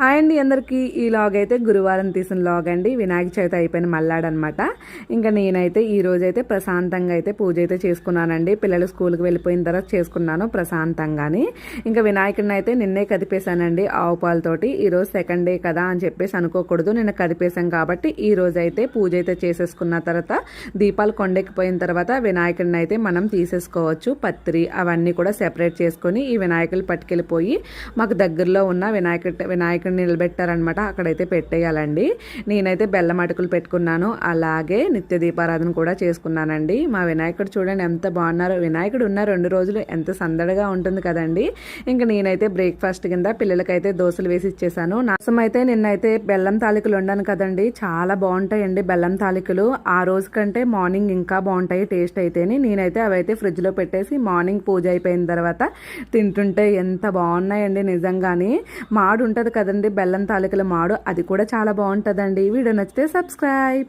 Hi అండి అందరికీ. ఈ లాగ్ అయితే గురువారం తీసిన లాగ్ అండి. వినాయక చవితి అయిపోయిన మల్లాడనమాట. ఇంకా నేనైతే ఈ రోజైతే ప్రశాంతంగా అయితే పూజ అయితే చేసుకున్నానండి. పిల్లలు స్కూల్కి వెళ్ళిపోయిన తర్వాత చేసుకున్నాను ప్రశాంతంగాని. ఇంకా వినాయకుడిని అయితే నిన్నే కదిపేశానండి ఆవు పాలతోటి. ఈరోజు సెకండ్ డే కదా అని చెప్పేసి అనుకోకూడదు, నిన్న కదిపేశాం కాబట్టి ఈ రోజు అయితే పూజ అయితే చేసేసుకున్న తర్వాత దీపాలు కొండెక్కిపోయిన తర్వాత వినాయకుడిని అయితే మనం తీసేసుకోవచ్చు. పత్రి అవన్నీ కూడా సెపరేట్ చేసుకొని ఈ వినాయకులు పట్టుకెళ్ళిపోయి మాకు దగ్గరలో ఉన్న వినాయకుడిని నిలబెట్టారనమాట, అక్కడైతే పెట్టేయాలండి. నేనైతే బెల్లం అటుకులు పెట్టుకున్నాను, అలాగే నిత్య దీపారాధన కూడా చేసుకున్నానండి. మా వినాయకుడు చూడండి ఎంత బాగున్నారు. వినాయకుడు ఉన్న 2 రోజులు ఎంత సందడిగా ఉంటుంది కదండి. ఇంకా నేనైతే బ్రేక్ఫాస్ట్ కింద పిల్లలకైతే దోశలు వేసి ఇచ్చేసాను. నాసం అయితే నిన్నైతే బెల్లం తాలికలు వండాను కదండి, చాలా బాగుంటాయండి బెల్లం తాలికలు. ఆ రోజు కంటే మార్నింగ్ ఇంకా బాగుంటాయి టేస్ట్ అయితేని. నేనైతే అవైతే ఫ్రిడ్జ్లో పెట్టేసి మార్నింగ్ పూజ అయిపోయిన తర్వాత తింటుంటే ఎంత బాగున్నాయండి నిజంగాని. మాడు ఉంటుంది కదండి బెల్లం తాలికల మాడు, అది కూడా చాలా బాగుంటుందండి. వీడియో నచ్చితే సబ్స్క్రైబ్.